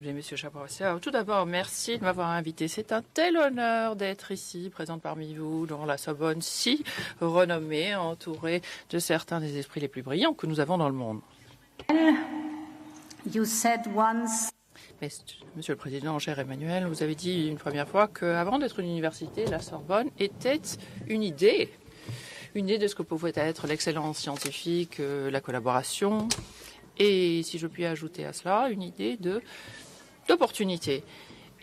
Monsieur Chapoissia, tout d'abord, merci de m'avoir invité. C'est un tel honneur d'être ici, présente parmi vous, dans la Sorbonne, si renommée, entourée de certains des esprits les plus brillants que nous avons dans le monde. You said once... Mais, Monsieur le Président, cher Emmanuel, vous avez dit une première fois qu'avant d'être une université, la Sorbonne était une idée de ce que pouvait être l'excellence scientifique, la collaboration, et si je puis ajouter à cela, une idée d'opportunité.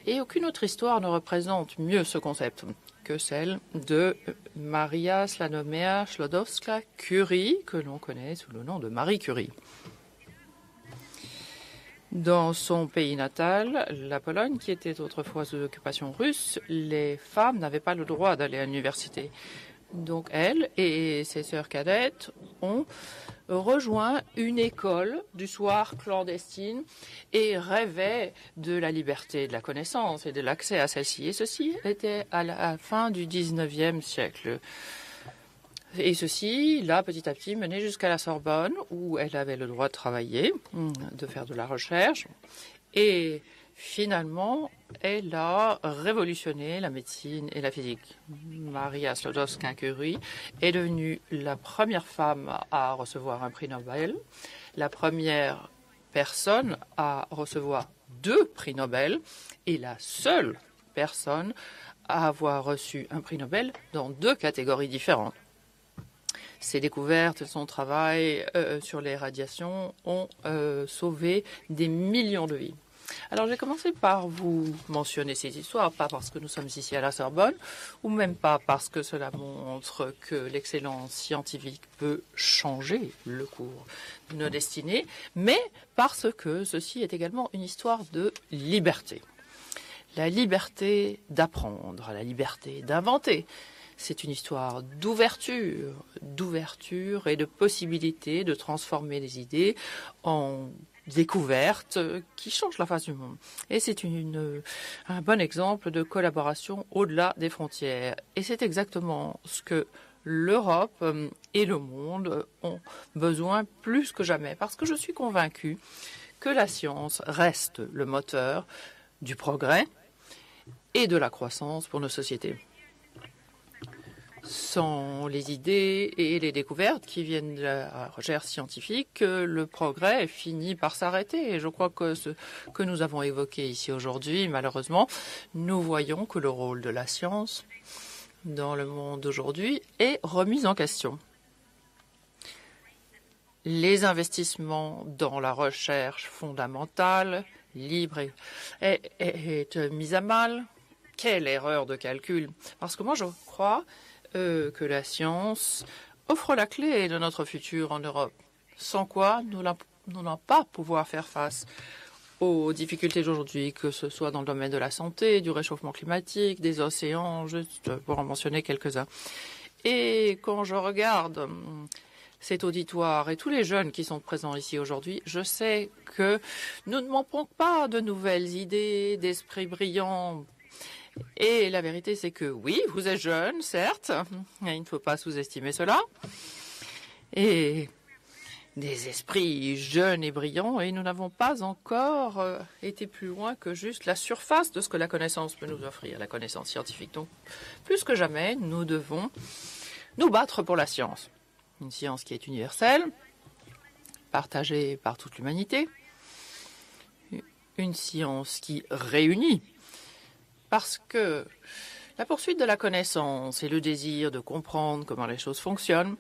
Et aucune autre histoire ne représente mieux ce concept que celle de Maria Slawomira Sklodowska-Curie, que l'on connaît sous le nom de Marie Curie. Dans son pays natal, la Pologne, qui était autrefois sous occupation russe, les femmes n'avaient pas le droit d'aller à l'université. Donc elle et ses sœurs cadettes ont rejoint une école du soir clandestine et rêvaient de la liberté de la connaissance et de l'accès à celle-ci. Et ceci était à la fin du XIXe siècle. Et ceci, là, petit à petit, menait jusqu'à la Sorbonne, où elle avait le droit de travailler, de faire de la recherche. Et finalement, elle a révolutionné la médecine et la physique. Maria Sklodowska-Curie est devenue la première femme à recevoir un prix Nobel, la première personne à recevoir 2 prix Nobel et la seule personne à avoir reçu un prix Nobel dans 2 catégories différentes. Ses découvertes, son travail sur les radiations ont sauvé des millions de vies. Alors j'ai commencé par vous mentionner ces histoires, pas parce que nous sommes ici à la Sorbonne, ou même pas parce que cela montre que l'excellence scientifique peut changer le cours de nos destinées, mais parce que ceci est également une histoire de liberté. La liberté d'apprendre, la liberté d'inventer. C'est une histoire d'ouverture et de possibilité de transformer les idées en découvertes qui changent la face du monde. Et c'est un bon exemple de collaboration au-delà des frontières. Et c'est exactement ce que l'Europe et le monde ont besoin plus que jamais, parce que je suis convaincue que la science reste le moteur du progrès et de la croissance pour nos sociétés. Sans les idées et les découvertes qui viennent de la recherche scientifique, le progrès finit par s'arrêter. Et je crois que ce que nous avons évoqué ici aujourd'hui, malheureusement, nous voyons que le rôle de la science dans le monde d'aujourd'hui est remis en question. Les investissements dans la recherche fondamentale, libre, est mis à mal. Quelle erreur de calcul! Parce que moi, je crois que la science offre la clé de notre futur en Europe, sans quoi nous n'allons pas pouvoir faire face aux difficultés d'aujourd'hui, que ce soit dans le domaine de la santé, du réchauffement climatique, des océans, juste pour en mentionner quelques-uns. Et quand je regarde cet auditoire et tous les jeunes qui sont présents ici aujourd'hui, je sais que nous ne manquons pas de nouvelles idées, d'esprits brillants. Et la vérité, c'est que oui, vous êtes jeune, certes, il ne faut pas sous-estimer cela. Et des esprits jeunes et brillants, et nous n'avons pas encore été plus loin que juste la surface de ce que la connaissance peut nous offrir, la connaissance scientifique. Donc, plus que jamais, nous devons nous battre pour la science. Une science qui est universelle, partagée par toute l'humanité, une science qui réunit. Parce que la poursuite de la connaissance et le désir de comprendre comment les choses fonctionnent,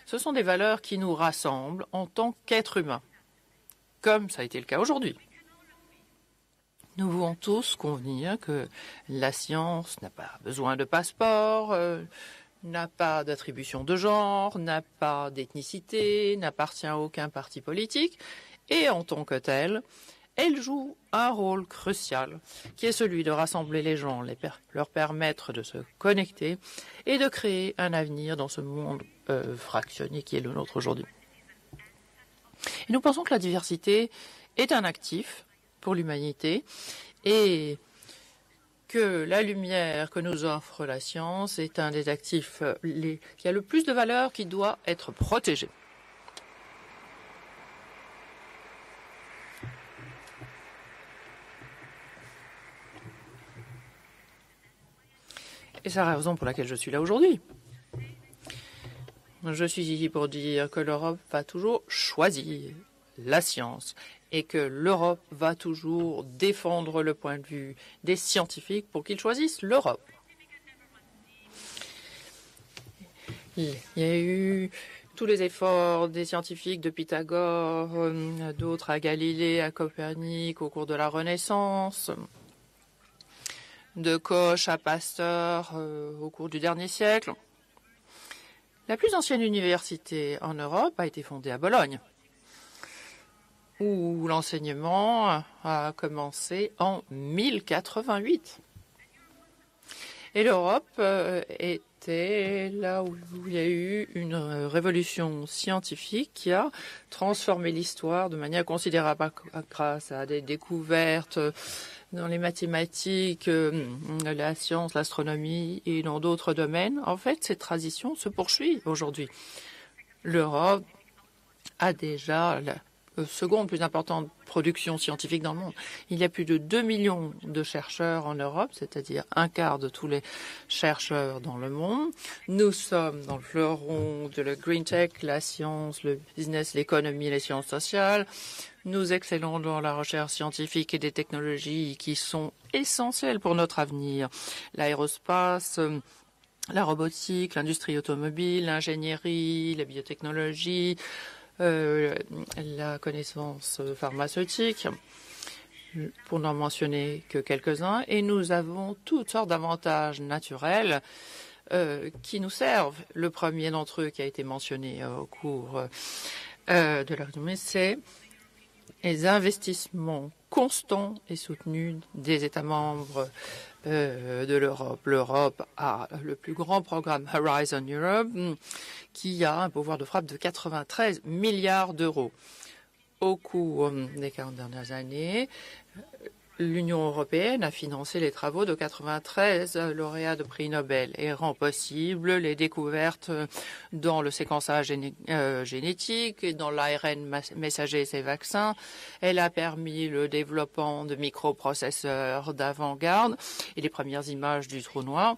ce sont des valeurs qui nous rassemblent en tant qu'êtres humains, comme ça a été le cas aujourd'hui. Nous pouvons tous convenir que la science n'a pas besoin de passeport, n'a pas d'attribution de genre, n'a pas d'ethnicité, n'appartient à aucun parti politique, et en tant que telle, elle joue un rôle crucial, qui est celui de rassembler les gens, leur permettre de se connecter et de créer un avenir dans ce monde fractionné qui est le nôtre aujourd'hui. Et nous pensons que la diversité est un actif pour l'humanité et que la lumière que nous offre la science est un des actifs qui a le plus de valeur, qui doit être protégé. Et c'est la raison pour laquelle je suis là aujourd'hui. Je suis ici pour dire que l'Europe va toujours choisir la science et que l'Europe va toujours défendre le point de vue des scientifiques pour qu'ils choisissent l'Europe. Il y a eu tous les efforts des scientifiques de Pythagore, d'autres à Galilée, à Copernic au cours de la Renaissance, de Koch à Pasteur au cours du dernier siècle. La plus ancienne université en Europe a été fondée à Bologne, où l'enseignement a commencé en 1088. Et l'Europe était là où il y a eu une révolution scientifique qui a transformé l'histoire de manière considérable grâce à des découvertes dans les mathématiques, la science, l'astronomie et dans d'autres domaines. En fait, cette tradition se poursuit aujourd'hui. L'Europe a déjà la seconde plus importante production scientifique dans le monde. Il y a plus de 2 millions de chercheurs en Europe, c'est-à-dire un quart de tous les chercheurs dans le monde. Nous sommes dans le fleuron de la green tech, la science, le business, l'économie et les sciences sociales. Nous excellons dans la recherche scientifique et des technologies qui sont essentielles pour notre avenir. L'aérospace, la robotique, l'industrie automobile, l'ingénierie, la biotechnologie, la connaissance pharmaceutique, pour n'en mentionner que quelques-uns. Et nous avons toutes sortes d'avantages naturels qui nous servent. Le premier d'entre eux qui a été mentionné au cours de la journée, c'est les investissements constants et soutenus des États membres de l'Europe. L'Europe a le plus grand programme Horizon Europe qui a un pouvoir de frappe de 93 milliards d'euros. Au cours des 40 dernières années, l'Union européenne a financé les travaux de 93 lauréats de prix Nobel et rend possible les découvertes dans le séquençage génétique et dans l'ARN messager et ses vaccins. Elle a permis le développement de microprocesseurs d'avant-garde et les premières images du trou noir.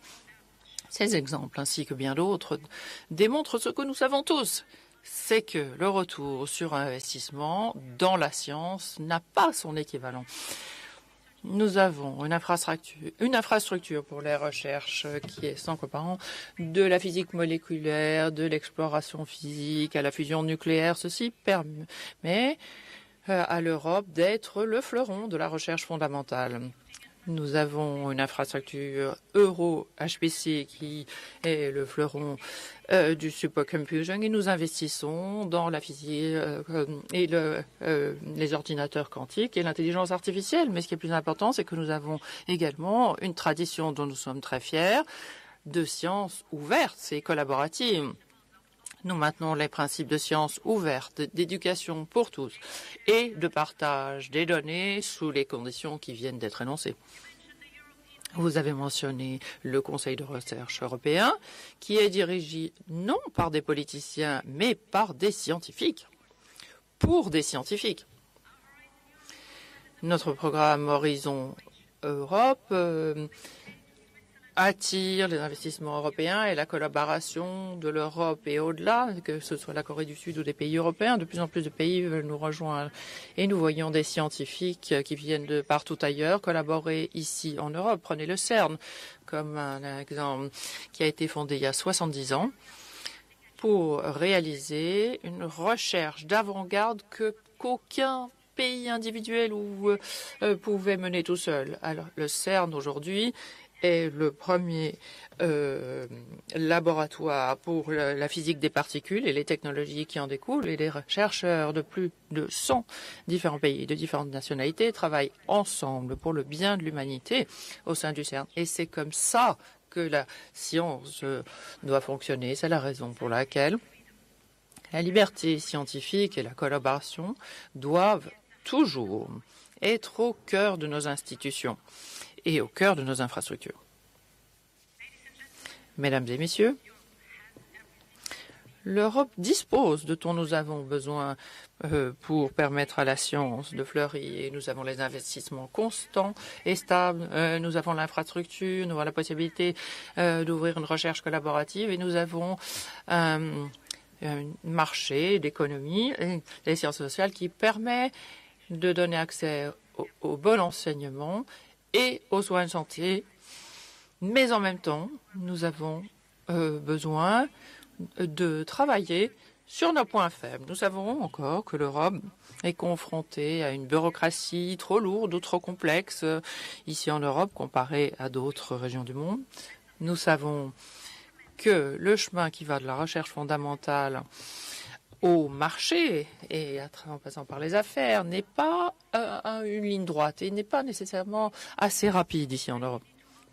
Ces exemples, ainsi que bien d'autres, démontrent ce que nous savons tous. C'est que le retour sur investissement dans la science n'a pas son équivalent. Nous avons une infrastructure pour les recherches qui est sans comparant, de la physique moléculaire, de l'exploration physique à la fusion nucléaire. Ceci permet à l'Europe d'être le fleuron de la recherche fondamentale. Nous avons une infrastructure Euro-HPC qui est le fleuron du supercomputing et nous investissons dans la physique et les ordinateurs quantiques et l'intelligence artificielle. Mais ce qui est plus important, c'est que nous avons également une tradition dont nous sommes très fiers de science ouverte et collaborative. Nous maintenons les principes de science ouverte, d'éducation pour tous et de partage des données sous les conditions qui viennent d'être énoncées. Vous avez mentionné le Conseil de recherche européen, qui est dirigé non par des politiciens, mais par des scientifiques, pour des scientifiques. Notre programme Horizon Europe attire les investissements européens et la collaboration de l'Europe et au-delà, que ce soit la Corée du Sud ou des pays européens. De plus en plus de pays veulent nous rejoindre et nous voyons des scientifiques qui viennent de partout ailleurs collaborer ici en Europe. Prenez le CERN comme un exemple qui a été fondé il y a 70 ans pour réaliser une recherche d'avant-garde qu'aucun pays individuel pouvait mener tout seul. Alors le CERN aujourd'hui est le premier laboratoire pour la physique des particules et les technologies qui en découlent. Et les chercheurs de plus de 100 différents pays, de différentes nationalités, travaillent ensemble pour le bien de l'humanité au sein du CERN. Et c'est comme ça que la science doit fonctionner. C'est la raison pour laquelle la liberté scientifique et la collaboration doivent toujours être au cœur de nos institutions et au cœur de nos infrastructures. Mesdames et messieurs, L'Europe dispose de dont nous avons besoin pour permettre à la science de fleurir. Nous avons les investissements constants et stables, nous avons l'infrastructure, nous avons la possibilité d'ouvrir une recherche collaborative et nous avons un marché d'économie et des sciences sociales qui permet de donner accès au bon enseignement et aux soins de santé. Mais en même temps, nous avons besoin de travailler sur nos points faibles. Nous savons encore que l'Europe est confrontée à une bureaucratie trop lourde ou trop complexe ici en Europe comparée à d'autres régions du monde. Nous savons que le chemin qui va de la recherche fondamentale au marché et en passant par les affaires n'est pas une ligne droite et n'est pas nécessairement assez rapide ici en Europe.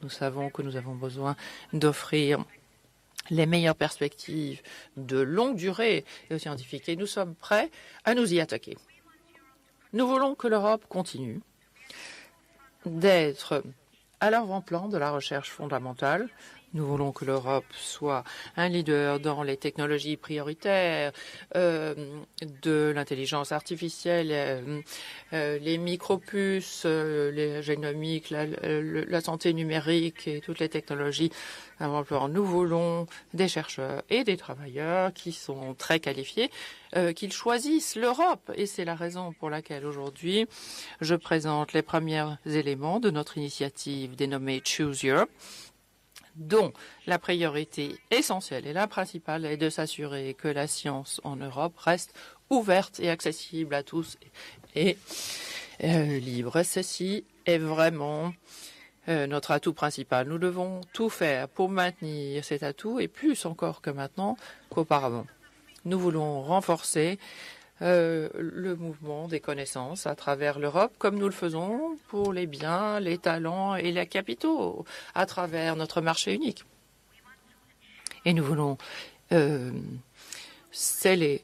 Nous savons que nous avons besoin d'offrir les meilleures perspectives de longue durée aux scientifiques et nous sommes prêts à nous y attaquer. Nous voulons que l'Europe continue d'être à l'avant-plan de la recherche fondamentale. Nous voulons que l'Europe soit un leader dans les technologies prioritaires de l'intelligence artificielle, les micropuces, les génomiques, la santé numérique et toutes les technologies. Nous voulons des chercheurs et des travailleurs qui sont très qualifiés, qu'ils choisissent l'Europe. Et c'est la raison pour laquelle aujourd'hui, je présente les premiers éléments de notre initiative dénommée Choose Europe, dont la priorité essentielle et la principale est de s'assurer que la science en Europe reste ouverte et accessible à tous et libre. Ceci est vraiment notre atout principal. Nous devons tout faire pour maintenir cet atout et plus encore que maintenant qu'auparavant. Nous voulons renforcer le mouvement des connaissances à travers l'Europe, comme nous le faisons pour les biens, les talents et les capitaux à travers notre marché unique. Et nous voulons sceller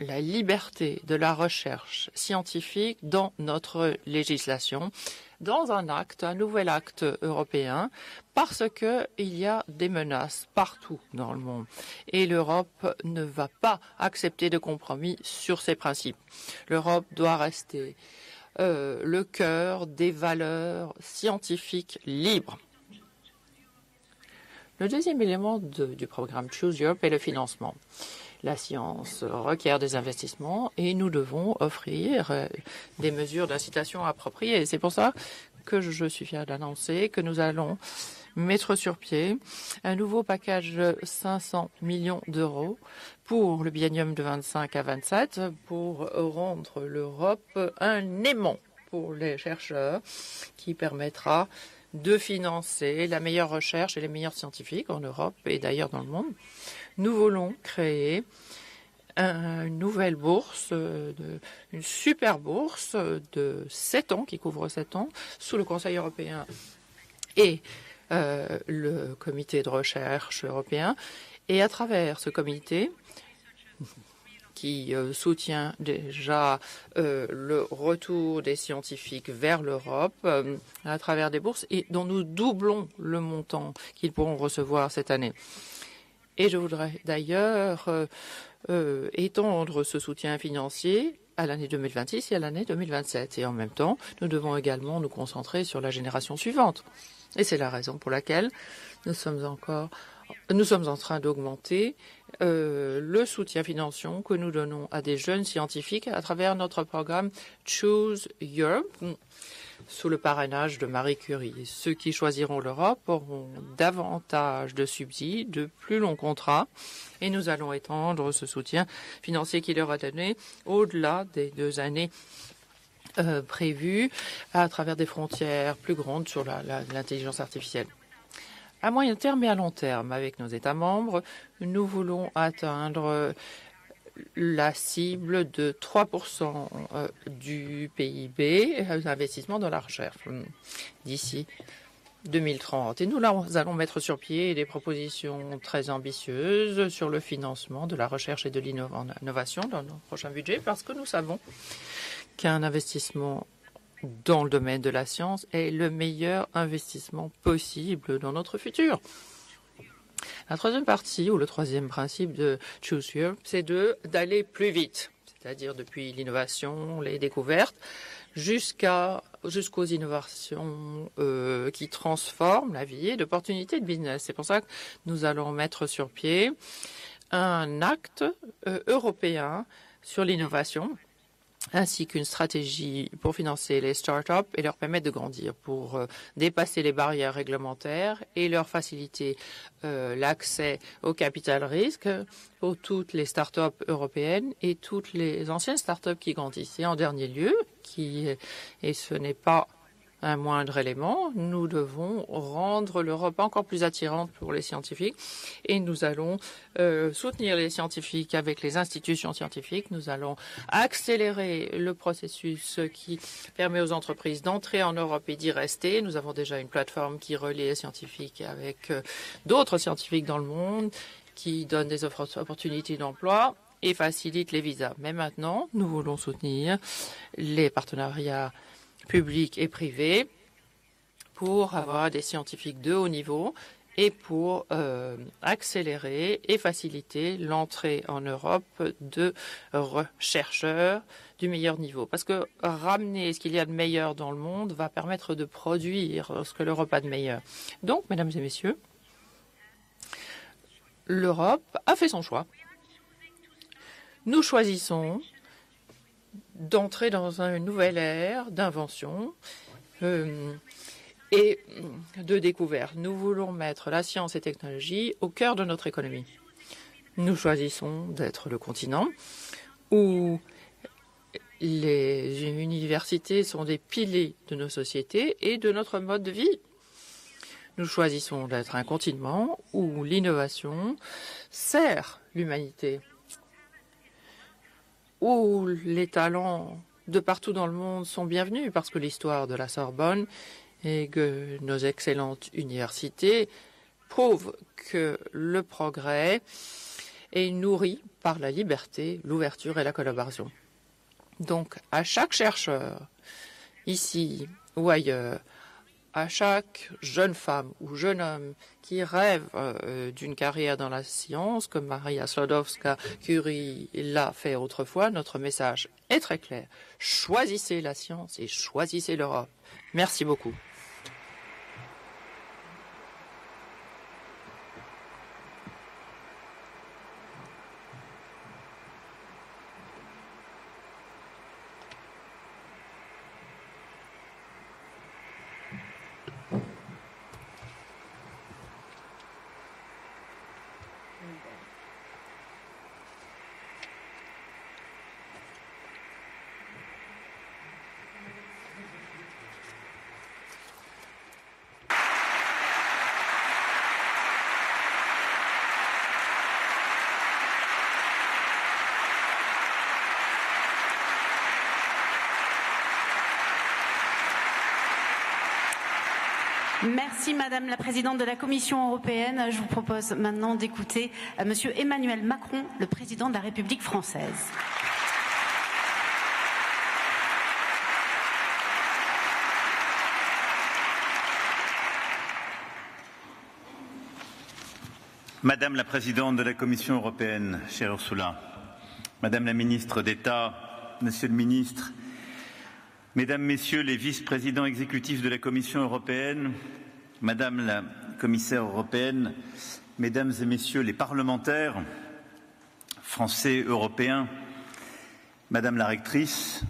la liberté de la recherche scientifique dans notre législation, dans un nouvel acte européen, parce qu'il y a des menaces partout dans le monde. Et l'Europe ne va pas accepter de compromis sur ces principes. L'Europe doit rester le cœur des valeurs scientifiques libres. Le deuxième élément du programme Choose Europe est le financement. La science requiert des investissements et nous devons offrir des mesures d'incitation appropriées. C'est pour ça que je suis fier d'annoncer que nous allons mettre sur pied un nouveau package de 500 millions d'euros pour le biennium de 25 à 27 pour rendre l'Europe un aimant pour les chercheurs qui permettra de financer la meilleure recherche et les meilleurs scientifiques en Europe et d'ailleurs dans le monde. Nous voulons créer une nouvelle bourse, une super bourse de 7 ans, qui couvre 7 ans, sous le Conseil européen et le comité de recherche européen. Et à travers ce comité, qui soutient déjà le retour des scientifiques vers l'Europe à travers des bourses et dont nous doublons le montant qu'ils pourront recevoir cette année. Et je voudrais d'ailleurs étendre ce soutien financier à l'année 2026 et à l'année 2027. Et en même temps, nous devons également nous concentrer sur la génération suivante. Et c'est la raison pour laquelle nous sommes en train d'augmenter le soutien financier que nous donnons à des jeunes scientifiques à travers notre programme Choose Europe, sous le parrainage de Marie Curie. Ceux qui choisiront l'Europe auront davantage de subsides, de plus longs contrats, et nous allons étendre ce soutien financier qui leur a donné au-delà des 2 années prévues à travers des frontières plus grandes sur l'intelligence artificielle. À moyen terme et à long terme, avec nos États membres, nous voulons atteindre la cible de 3% du PIB d'investissement dans la recherche d'ici 2030. Et nous allons mettre sur pied des propositions très ambitieuses sur le financement de la recherche et de l'innovation dans nos prochains budgets parce que nous savons qu'un investissement dans le domaine de la science est le meilleur investissement possible dans notre futur. La troisième partie, ou le troisième principe de Choose Europe, c'est d'aller plus vite, c'est-à-dire depuis l'innovation, les découvertes, jusqu'aux innovations qui transforment la vie et d'opportunités de business. C'est pour ça que nous allons mettre sur pied un acte européen sur l'innovation, ainsi qu'une stratégie pour financer les start-up et leur permettre de grandir, pour dépasser les barrières réglementaires et leur faciliter l'accès au capital risque pour toutes les start-up européennes et toutes les anciennes start-up qui grandissent. Et en dernier lieu, et ce n'est pas un moindre élément, nous devons rendre l'Europe encore plus attirante pour les scientifiques et nous allons soutenir les scientifiques avec les institutions scientifiques. Nous allons accélérer le processus qui permet aux entreprises d'entrer en Europe et d'y rester. Nous avons déjà une plateforme qui relie les scientifiques avec d'autres scientifiques dans le monde, qui donne des opportunités d'emploi et facilite les visas. Mais maintenant, nous voulons soutenir les partenariats publics et privés pour avoir des scientifiques de haut niveau et pour accélérer et faciliter l'entrée en Europe de chercheurs du meilleur niveau. Parce que ramener ce qu'il y a de meilleur dans le monde va permettre de produire ce que l'Europe a de meilleur. Donc, mesdames et messieurs, l'Europe a fait son choix. Nous choisissons d'entrer dans une nouvelle ère d'invention et de découverte. Nous voulons mettre la science et technologie au cœur de notre économie. Nous choisissons d'être le continent où les universités sont des piliers de nos sociétés et de notre mode de vie. Nous choisissons d'être un continent où l'innovation sert l'humanité, où les talents de partout dans le monde sont bienvenus, parce que l'histoire de la Sorbonne et que nos excellentes universités prouvent que le progrès est nourri par la liberté, l'ouverture et la collaboration. Donc, à chaque chercheur, ici ou ailleurs, à chaque jeune femme ou jeune homme qui rêve d'une carrière dans la science, comme Maria Sklodowska-Curie l'a fait autrefois, notre message est très clair. Choisissez la science et choisissez l'Europe. Merci beaucoup. Merci Madame la Présidente de la Commission européenne. Je vous propose maintenant d'écouter Monsieur Emmanuel Macron, le Président de la République française. Madame la Présidente de la Commission européenne, chère Ursula, Madame la Ministre d'État, Monsieur le Ministre, Mesdames, Messieurs les vice-présidents exécutifs de la Commission européenne, Madame la Commissaire européenne, Mesdames et Messieurs les parlementaires, Français, Européens, Madame la rectrice,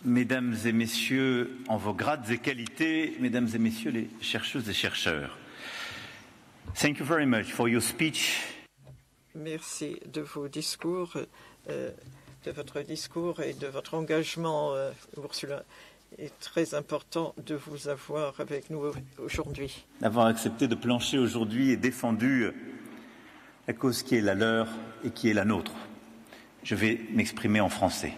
Mesdames et Messieurs en vos grades et qualités, Mesdames et Messieurs les chercheuses et chercheurs. Thank you very much for your speech. Merci de vos discours, de votre discours et de votre engagement, Ursula. Il est très important de vous avoir avec nous aujourd'hui. D'avoir accepté de plancher aujourd'hui et défendu la cause qui est la leur et qui est la nôtre. Je vais m'exprimer en français.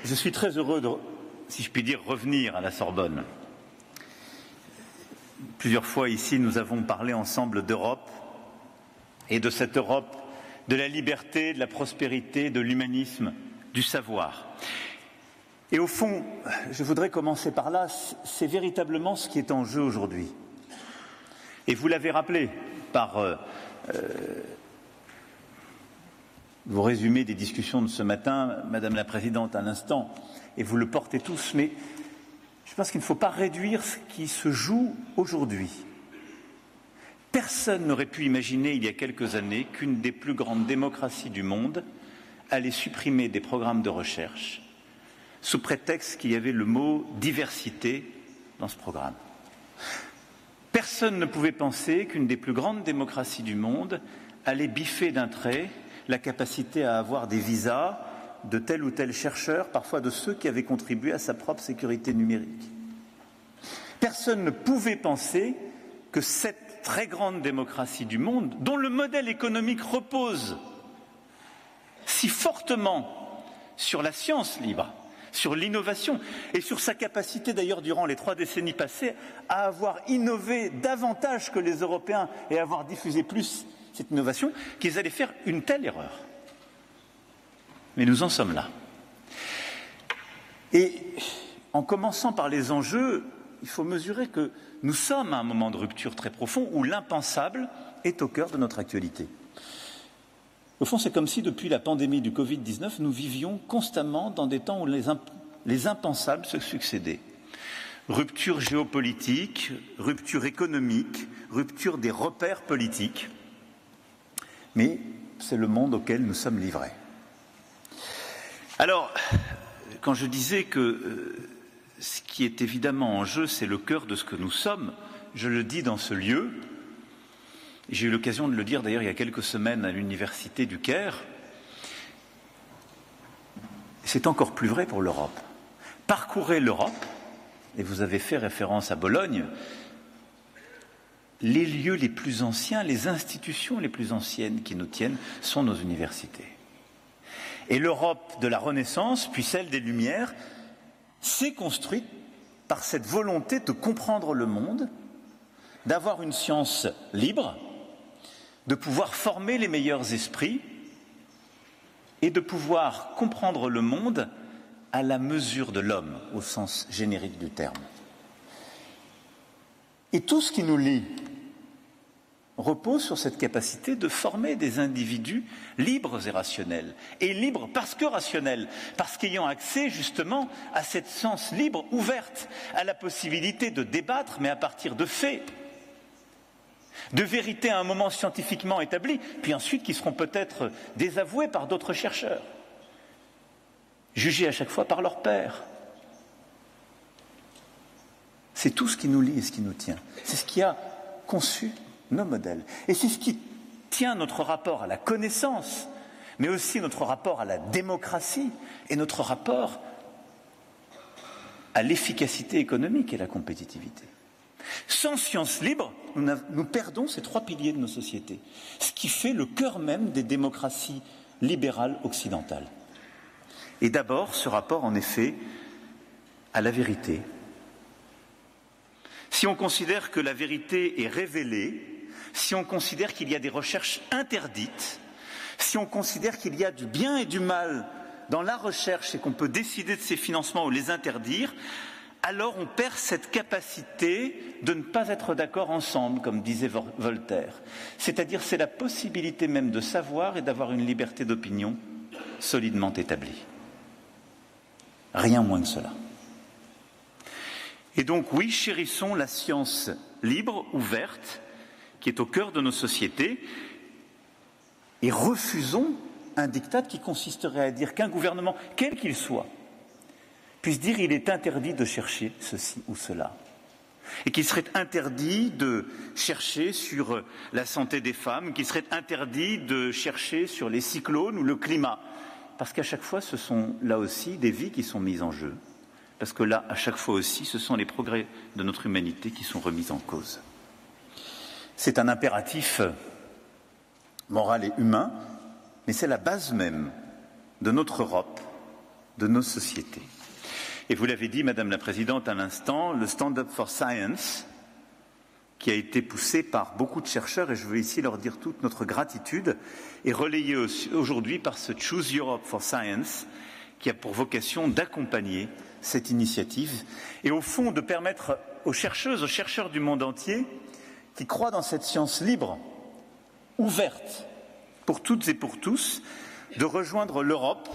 Je suis très heureux de, si je puis dire, revenir à la Sorbonne. Plusieurs fois ici, nous avons parlé ensemble d'Europe et de cette Europe, de la liberté, de la prospérité, de l'humanisme, du savoir. Et au fond, je voudrais commencer par là, c'est véritablement ce qui est en jeu aujourd'hui. Et vous l'avez rappelé par vos résumés des discussions de ce matin, Madame la Présidente, à l'instant, et vous le portez tous, mais je pense qu'il ne faut pas réduire ce qui se joue aujourd'hui. Personne n'aurait pu imaginer il y a quelques années qu'une des plus grandes démocraties du monde allait supprimer des programmes de recherche sous prétexte qu'il y avait le mot « diversité » dans ce programme. Personne ne pouvait penser qu'une des plus grandes démocraties du monde allait biffer d'un trait la capacité à avoir des visas de tel ou tel chercheur, parfois de ceux qui avaient contribué à sa propre sécurité numérique. Personne ne pouvait penser que cette très grande démocratie du monde, dont le modèle économique repose si fortement sur la science libre, sur l'innovation et sur sa capacité d'ailleurs durant les 3 décennies passées à avoir innové davantage que les Européens et à avoir diffusé plus cette innovation, qu'ils allaient faire une telle erreur. Mais nous en sommes là. Et en commençant par les enjeux, il faut mesurer que nous sommes à un moment de rupture très profond où l'impensable est au cœur de notre actualité. Au fond, c'est comme si, depuis la pandémie du Covid-19, nous vivions constamment dans des temps où les impensables se succédaient. Rupture géopolitique, rupture économique, rupture des repères politiques. Mais c'est le monde auquel nous sommes livrés. Alors, quand je disais que ce qui est évidemment en jeu, c'est le cœur de ce que nous sommes, je le dis dans ce lieu. J'ai eu l'occasion de le dire d'ailleurs il y a quelques semaines à l'université du Caire. C'est encore plus vrai pour l'Europe. Parcourez l'Europe, et vous avez fait référence à Bologne, les lieux les plus anciens, les institutions les plus anciennes qui nous tiennent sont nos universités. Et l'Europe de la Renaissance, puis celle des Lumières, s'est construite par cette volonté de comprendre le monde, d'avoir une science libre, de pouvoir former les meilleurs esprits et de pouvoir comprendre le monde à la mesure de l'homme, au sens générique du terme. Et tout ce qui nous lie repose sur cette capacité de former des individus libres et rationnels. Et libres parce que rationnels, parce qu'ayant accès justement à cette science libre, ouverte, à la possibilité de débattre, mais à partir de faits, de vérités à un moment scientifiquement établies, puis ensuite qui seront peut-être désavouées par d'autres chercheurs, jugés à chaque fois par leurs pairs. C'est tout ce qui nous lie et ce qui nous tient. C'est ce qui a conçu nos modèles. Et c'est ce qui tient notre rapport à la connaissance, mais aussi notre rapport à la démocratie et notre rapport à l'efficacité économique et la compétitivité. Sans science libre, nous perdons ces 3 piliers de nos sociétés, ce qui fait le cœur même des démocraties libérales occidentales. Et d'abord, ce rapport, en effet, à la vérité. Si on considère que la vérité est révélée, si on considère qu'il y a des recherches interdites, si on considère qu'il y a du bien et du mal dans la recherche et qu'on peut décider de ses financements ou les interdire, alors on perd cette capacité de ne pas être d'accord ensemble, comme disait Voltaire. C'est-à-dire, c'est la possibilité même de savoir et d'avoir une liberté d'opinion solidement établie. Rien moins que cela. Et donc, oui, chérissons la science libre, ouverte, qui est au cœur de nos sociétés, et refusons un diktat qui consisterait à dire qu'un gouvernement, quel qu'il soit, puisse dire il est interdit de chercher ceci ou cela, et qu'il serait interdit de chercher sur la santé des femmes, qu'il serait interdit de chercher sur les cyclones ou le climat, parce qu'à chaque fois, ce sont là aussi des vies qui sont mises en jeu, parce que là, à chaque fois aussi, ce sont les progrès de notre humanité qui sont remis en cause. C'est un impératif moral et humain, mais c'est la base même de notre Europe, de nos sociétés. Et vous l'avez dit, Madame la Présidente, à l'instant, le Stand Up for Science, qui a été poussé par beaucoup de chercheurs, et je veux ici leur dire toute notre gratitude, est relayé aujourd'hui par ce Choose Europe for Science, qui a pour vocation d'accompagner cette initiative et au fond de permettre aux chercheuses, aux chercheurs du monde entier qui croient dans cette science libre, ouverte pour toutes et pour tous, de rejoindre l'Europe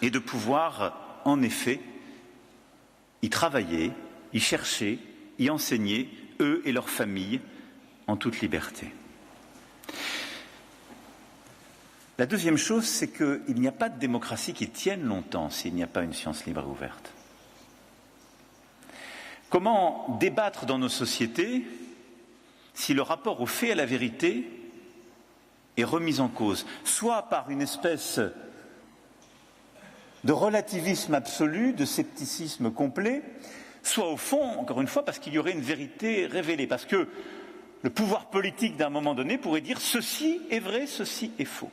et de pouvoir, en effet, y travailler, y chercher, y enseigner, eux et leurs familles, en toute liberté. La deuxième chose, c'est qu'il n'y a pas de démocratie qui tienne longtemps s'il n'y a pas une science libre et ouverte. Comment débattre dans nos sociétés si le rapport au fait et à la vérité est remis en cause, soit par une espèce de relativisme absolu, de scepticisme complet, soit au fond, encore une fois, parce qu'il y aurait une vérité révélée, parce que le pouvoir politique d'un moment donné pourrait dire ceci est vrai, ceci est faux.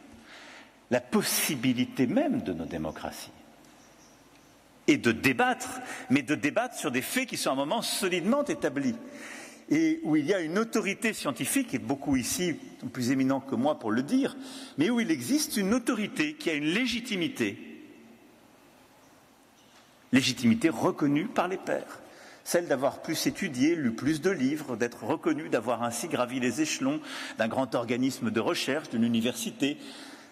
La possibilité même de nos démocraties est de débattre, mais de débattre sur des faits qui sont à un moment solidement établis et où il y a une autorité scientifique, et beaucoup ici sont plus éminents que moi pour le dire, mais où il existe une autorité qui a une légitimité reconnue par les pairs, celle d'avoir plus étudié, lu plus de livres, d'être reconnu, d'avoir ainsi gravi les échelons d'un grand organisme de recherche, d'une université,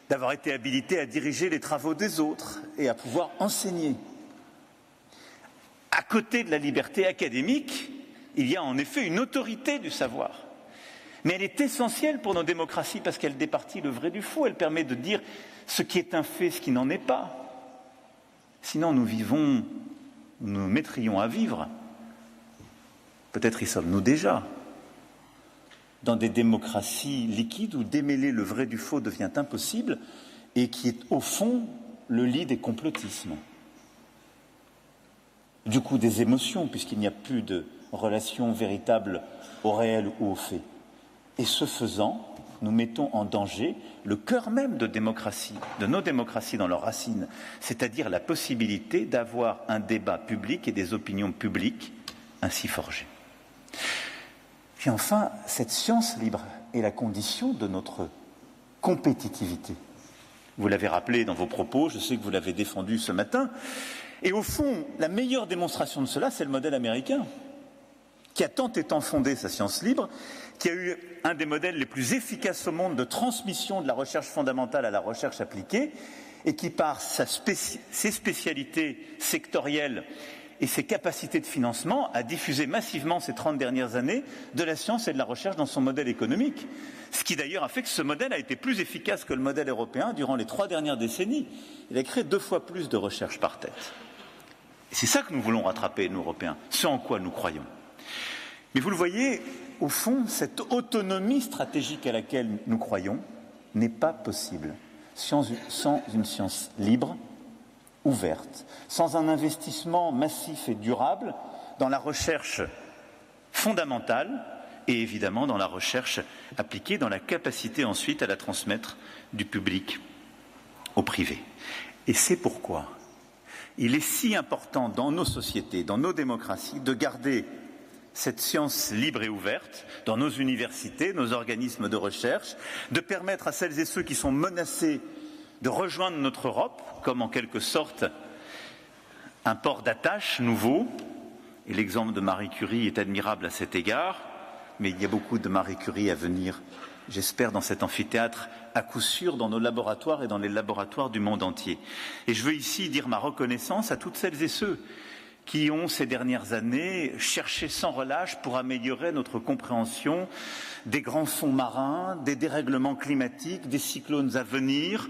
d'avoir été habilité à diriger les travaux des autres et à pouvoir enseigner. À côté de la liberté académique, il y a en effet une autorité du savoir. Mais elle est essentielle pour nos démocraties parce qu'elle départit le vrai du faux, elle permet de dire ce qui est un fait, ce qui n'en est pas. Sinon nous mettrions à vivre, peut-être y sommes-nous déjà, dans des démocraties liquides où démêler le vrai du faux devient impossible et qui est au fond le lit des complotismes. Du coup des émotions, puisqu'il n'y a plus de relation véritable au réel ou au fait. Et ce faisant, nous mettons en danger le cœur même de démocratie, de nos démocraties dans leurs racines, c'est-à-dire la possibilité d'avoir un débat public et des opinions publiques ainsi forgées. Puis enfin, cette science libre est la condition de notre compétitivité. Vous l'avez rappelé dans vos propos, je sais que vous l'avez défendu ce matin, et au fond, la meilleure démonstration de cela, c'est le modèle américain, qui a tant et tant fondé sa science libre, qui a eu un des modèles les plus efficaces au monde de transmission de la recherche fondamentale à la recherche appliquée, et qui, par ses spécialités sectorielles et ses capacités de financement, a diffusé massivement ces 30 dernières années de la science et de la recherche dans son modèle économique. Ce qui d'ailleurs a fait que ce modèle a été plus efficace que le modèle européen durant les 3 dernières décennies. Il a créé 2 fois plus de recherche par tête. Et c'est ça que nous voulons rattraper, nous Européens, ce en quoi nous croyons. Mais vous le voyez, au fond, cette autonomie stratégique à laquelle nous croyons n'est pas possible sans une science libre, ouverte, sans un investissement massif et durable dans la recherche fondamentale et évidemment dans la recherche appliquée, dans la capacité ensuite à la transmettre du public au privé. Et c'est pourquoi il est si important dans nos sociétés, dans nos démocraties, de garder cette science libre et ouverte dans nos universités, nos organismes de recherche, de permettre à celles et ceux qui sont menacés de rejoindre notre Europe, comme en quelque sorte un port d'attache nouveau, et l'exemple de Marie Curie est admirable à cet égard, mais il y a beaucoup de Marie Curie à venir, j'espère, dans cet amphithéâtre, à coup sûr dans nos laboratoires et dans les laboratoires du monde entier. Et je veux ici dire ma reconnaissance à toutes celles et ceux qui ont, ces dernières années, cherché sans relâche pour améliorer notre compréhension des grands fonds marins, des dérèglements climatiques, des cyclones à venir,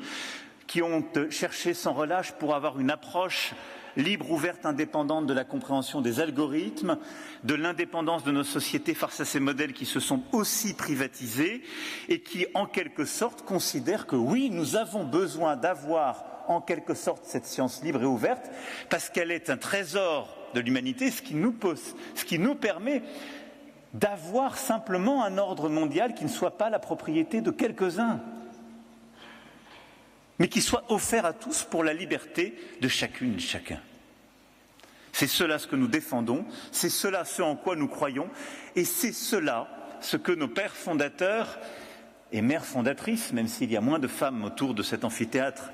qui ont cherché sans relâche pour avoir une approche libre, ouverte, indépendante de la compréhension des algorithmes, de l'indépendance de nos sociétés face à ces modèles qui se sont aussi privatisés et qui, en quelque sorte, considèrent que oui, nous avons besoin d'avoir en quelque sorte cette science libre et ouverte parce qu'elle est un trésor de l'humanité, ce qui nous permet d'avoir simplement un ordre mondial qui ne soit pas la propriété de quelques-uns, mais qui soit offert à tous pour la liberté de chacune et chacun. C'est cela ce que nous défendons, c'est cela ce en quoi nous croyons, et c'est cela ce que nos pères fondateurs et mères fondatrices, même s'il y a moins de femmes autour de cet amphithéâtre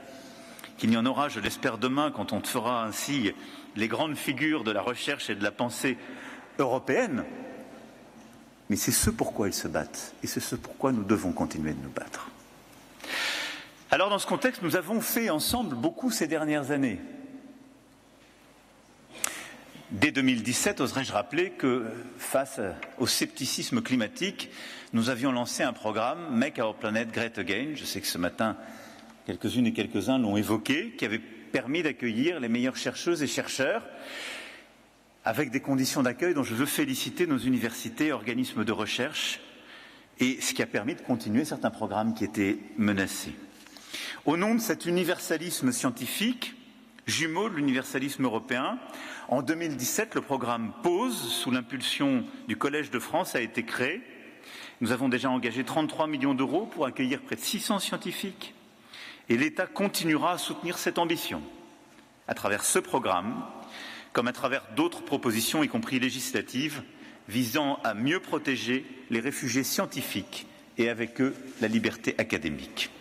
qu'il n'y en aura, je l'espère, demain, quand on fera ainsi les grandes figures de la recherche et de la pensée européenne. Mais c'est ce pourquoi ils se battent, et c'est ce pourquoi nous devons continuer de nous battre. Alors, dans ce contexte, nous avons fait ensemble beaucoup ces dernières années. Dès 2017, oserais-je rappeler que, face au scepticisme climatique, nous avions lancé un programme « Make Our Planet Great Again ». Je sais que ce matin, quelques-unes et quelques-uns l'ont évoqué, qui avait permis d'accueillir les meilleures chercheuses et chercheurs, avec des conditions d'accueil dont je veux féliciter nos universités et organismes de recherche, et ce qui a permis de continuer certains programmes qui étaient menacés. Au nom de cet universalisme scientifique, jumeau de l'universalisme européen, en 2017, le programme PAUSE, sous l'impulsion du Collège de France, a été créé. Nous avons déjà engagé 33 millions d'euros pour accueillir près de 600 scientifiques. Et l'État continuera à soutenir cette ambition, à travers ce programme, comme à travers d'autres propositions, y compris législatives, visant à mieux protéger les réfugiés scientifiques et avec eux la liberté académique.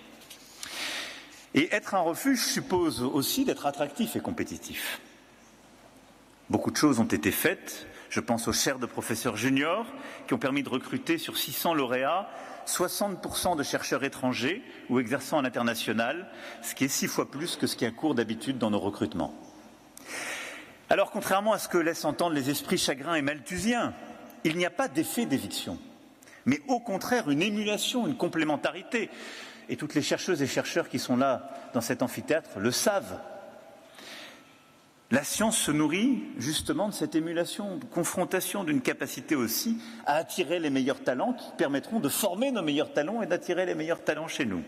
Et être un refuge suppose aussi d'être attractif et compétitif. Beaucoup de choses ont été faites. Je pense aux chaires de professeurs juniors qui ont permis de recruter sur 600 lauréats 60% de chercheurs étrangers ou exerçant à l'international, ce qui est 6 fois plus que ce qui est à court d'habitude dans nos recrutements. Alors, contrairement à ce que laissent entendre les esprits chagrins et malthusiens, il n'y a pas d'effet d'éviction, mais au contraire une émulation, une complémentarité. Et toutes les chercheuses et chercheurs qui sont là dans cet amphithéâtre le savent. La science se nourrit justement de cette émulation, de confrontation, d'une capacité aussi à attirer les meilleurs talents qui permettront de former nos meilleurs talents et d'attirer les meilleurs talents chez nous.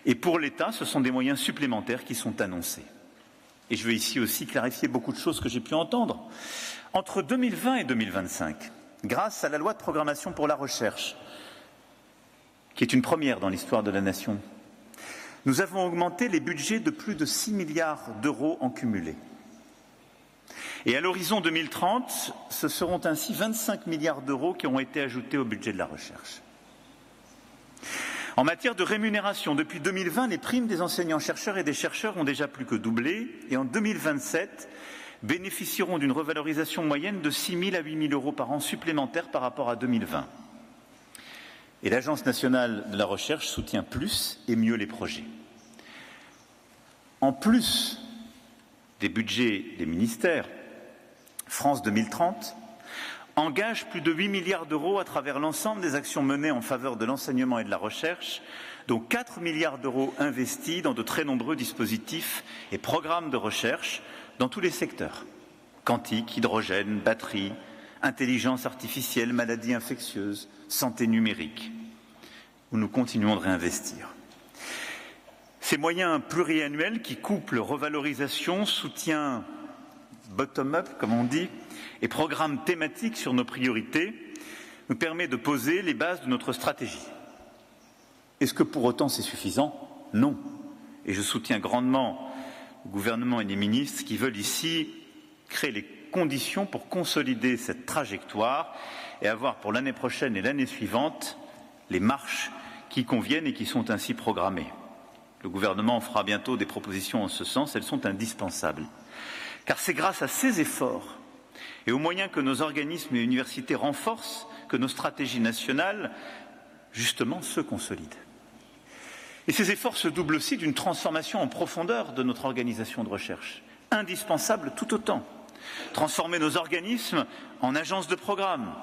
Et pour l'État, ce sont des moyens supplémentaires qui sont annoncés. Et je veux ici aussi clarifier beaucoup de choses que j'ai pu entendre. Entre 2020 et 2025, grâce à la loi de programmation pour la recherche, qui est une première dans l'histoire de la nation, nous avons augmenté les budgets de plus de 6 milliards d'euros en cumulé. Et à l'horizon 2030, ce seront ainsi 25 milliards d'euros qui auront été ajoutés au budget de la recherche. En matière de rémunération, depuis 2020, les primes des enseignants-chercheurs et des chercheurs ont déjà plus que doublé et en 2027 bénéficieront d'une revalorisation moyenne de 6 000 à 8 000 euros par an supplémentaires par rapport à 2020. Et l'Agence nationale de la recherche soutient plus et mieux les projets. En plus des budgets des ministères, France 2030 engage plus de 8 milliards d'euros à travers l'ensemble des actions menées en faveur de l'enseignement et de la recherche, dont 4 milliards d'euros investis dans de très nombreux dispositifs et programmes de recherche dans tous les secteurs. Quantique, hydrogène, batterie, intelligence artificielle, maladies infectieuses, santé numérique, où nous continuons de réinvestir. Ces moyens pluriannuels qui couplent revalorisation, soutien bottom-up, comme on dit, et programmes thématiques sur nos priorités, nous permettent de poser les bases de notre stratégie. Est-ce que pour autant c'est suffisant? Non. Et je soutiens grandement le gouvernement et les ministres qui veulent ici créer les conditions pour consolider cette trajectoire et avoir pour l'année prochaine et l'année suivante les marches qui conviennent et qui sont ainsi programmées. Le gouvernement fera bientôt des propositions en ce sens, elles sont indispensables. Car c'est grâce à ces efforts et aux moyens que nos organismes et universités renforcent que nos stratégies nationales, justement, se consolident. Et ces efforts se doublent aussi d'une transformation en profondeur de notre organisation de recherche, indispensable tout autant. Transformer nos organismes en agences de programme,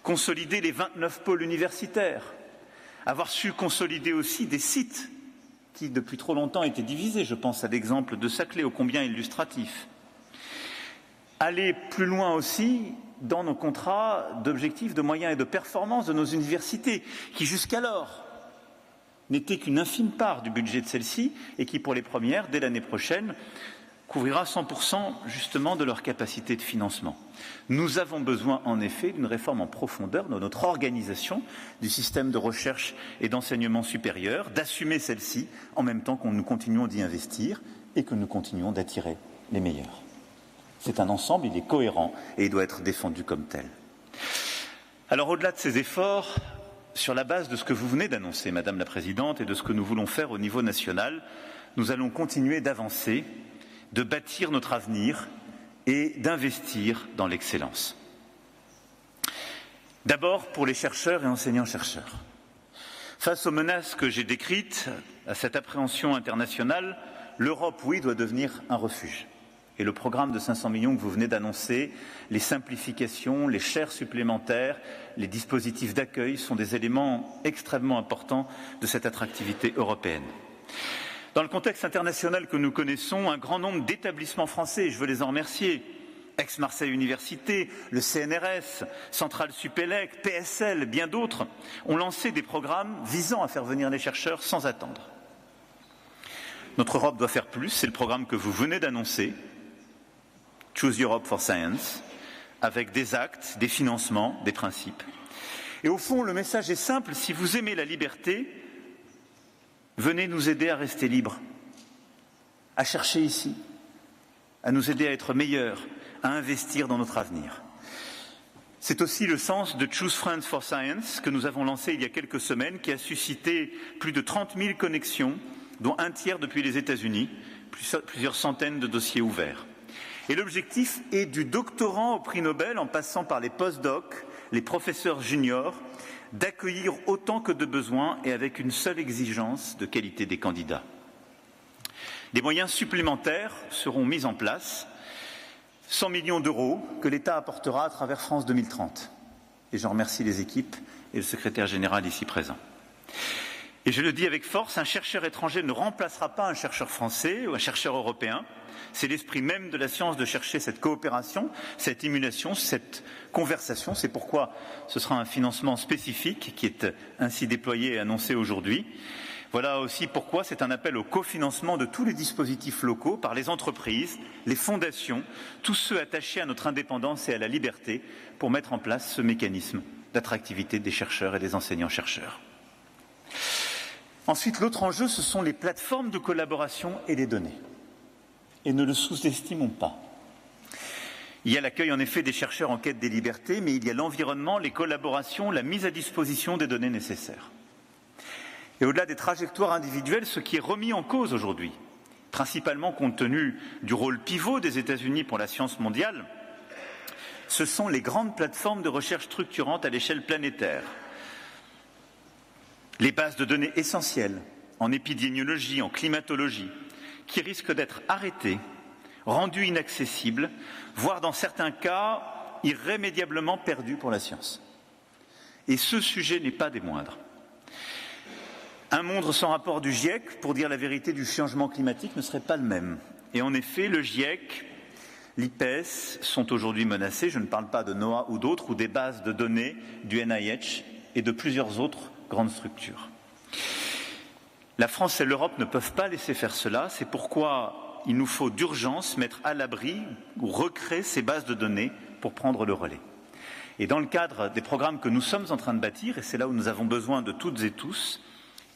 consolider les 29 pôles universitaires, avoir su consolider aussi des sites qui depuis trop longtemps étaient divisés, je pense à l'exemple de Saclay, ô combien illustratif. Aller plus loin aussi dans nos contrats d'objectifs, de moyens et de performance de nos universités, qui jusqu'alors n'étaient qu'une infime part du budget de celles-ci et qui, pour les premières, dès l'année prochaine, couvrira 100% justement de leur capacité de financement. Nous avons besoin en effet d'une réforme en profondeur de notre organisation du système de recherche et d'enseignement supérieur, d'assumer celle-ci en même temps que nous continuons d'y investir et que nous continuons d'attirer les meilleurs. C'est un ensemble, il est cohérent et il doit être défendu comme tel. Alors au-delà de ces efforts, sur la base de ce que vous venez d'annoncer, Madame la Présidente, et de ce que nous voulons faire au niveau national, nous allons continuer d'avancer, de bâtir notre avenir et d'investir dans l'excellence. D'abord pour les chercheurs et enseignants-chercheurs. Face aux menaces que j'ai décrites, à cette appréhension internationale, l'Europe, oui, doit devenir un refuge. Et le programme de 500 millions que vous venez d'annoncer, les simplifications, les chaires supplémentaires, les dispositifs d'accueil sont des éléments extrêmement importants de cette attractivité européenne. Dans le contexte international que nous connaissons, un grand nombre d'établissements français, et je veux les en remercier, Aix-Marseille Université, le CNRS, Centrale Supélec, PSL, bien d'autres, ont lancé des programmes visant à faire venir les chercheurs sans attendre. Notre Europe doit faire plus, c'est le programme que vous venez d'annoncer, Choose Europe for Science, avec des actes, des financements, des principes. Et au fond, le message est simple, si vous aimez la liberté, venez nous aider à rester libres, à chercher ici, à nous aider à être meilleurs, à investir dans notre avenir. C'est aussi le sens de Choose France for Science que nous avons lancé il y a quelques semaines, qui a suscité plus de 30 000 connexions, dont un tiers depuis les États-Unis, plusieurs centaines de dossiers ouverts. Et l'objectif est du doctorant au prix Nobel, en passant par les post-docs, les professeurs juniors, d'accueillir autant que de besoin et avec une seule exigence de qualité des candidats. Des moyens supplémentaires seront mis en place, 100 millions d'euros que l'État apportera à travers France 2030. Et j'en remercie les équipes et le secrétaire général ici présent. Et je le dis avec force, un chercheur étranger ne remplacera pas un chercheur français ou un chercheur européen. C'est l'esprit même de la science de chercher cette coopération, cette émulation, cette conversation. C'est pourquoi ce sera un financement spécifique qui est ainsi déployé et annoncé aujourd'hui. Voilà aussi pourquoi c'est un appel au cofinancement de tous les dispositifs locaux par les entreprises, les fondations, tous ceux attachés à notre indépendance et à la liberté pour mettre en place ce mécanisme d'attractivité des chercheurs et des enseignants-chercheurs. Ensuite, l'autre enjeu, ce sont les plateformes de collaboration et les données. Et ne le sous-estimons pas. Il y a l'accueil en effet des chercheurs en quête des libertés, mais il y a l'environnement, les collaborations, la mise à disposition des données nécessaires. Et au-delà des trajectoires individuelles, ce qui est remis en cause aujourd'hui, principalement compte tenu du rôle pivot des États-Unis pour la science mondiale, ce sont les grandes plateformes de recherche structurantes à l'échelle planétaire. Les bases de données essentielles en épidémiologie, en climatologie, qui risquent d'être arrêtées, rendues inaccessibles, voire dans certains cas irrémédiablement perdues pour la science. Et ce sujet n'est pas des moindres. Un monde sans rapport du GIEC, pour dire la vérité du changement climatique, ne serait pas le même. Et en effet, le GIEC, l'IPES sont aujourd'hui menacés. Je ne parle pas de NOAA ou d'autres, ou des bases de données du NIH et de plusieurs autres grandes structures. La France et l'Europe ne peuvent pas laisser faire cela. C'est pourquoi il nous faut d'urgence mettre à l'abri ou recréer ces bases de données pour prendre le relais. Et dans le cadre des programmes que nous sommes en train de bâtir, et c'est là où nous avons besoin de toutes et tous,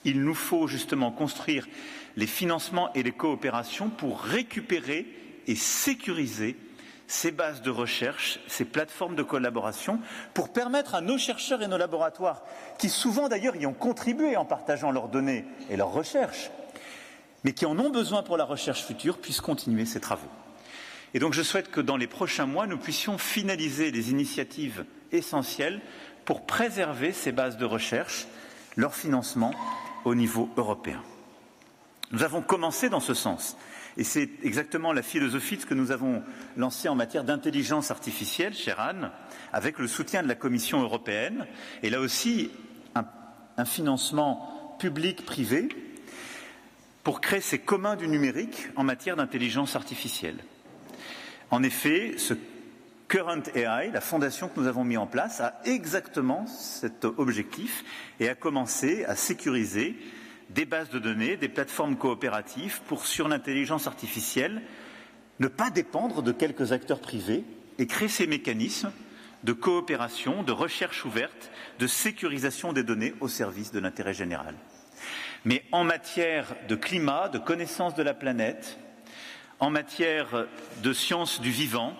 il nous faut justement construire les financements et les coopérations pour récupérer et sécuriser ces bases de recherche, ces plateformes de collaboration, pour permettre à nos chercheurs et nos laboratoires, qui souvent d'ailleurs y ont contribué en partageant leurs données et leurs recherches, mais qui en ont besoin pour la recherche future, puissent continuer ces travaux. Et donc je souhaite que dans les prochains mois, nous puissions finaliser les initiatives essentielles pour préserver ces bases de recherche, leur financement au niveau européen. Nous avons commencé dans ce sens. Et c'est exactement la philosophie de ce que nous avons lancé en matière d'intelligence artificielle, chère Anne, avec le soutien de la Commission européenne, et là aussi un financement public-privé pour créer ces communs du numérique en matière d'intelligence artificielle. En effet, ce Current AI, la fondation que nous avons mis en place, a exactement cet objectif et a commencé à sécuriser des bases de données, des plateformes coopératives pour, sur l'intelligence artificielle, ne pas dépendre de quelques acteurs privés et créer ces mécanismes de coopération, de recherche ouverte, de sécurisation des données au service de l'intérêt général. Mais en matière de climat, de connaissance de la planète, en matière de sciences du vivant,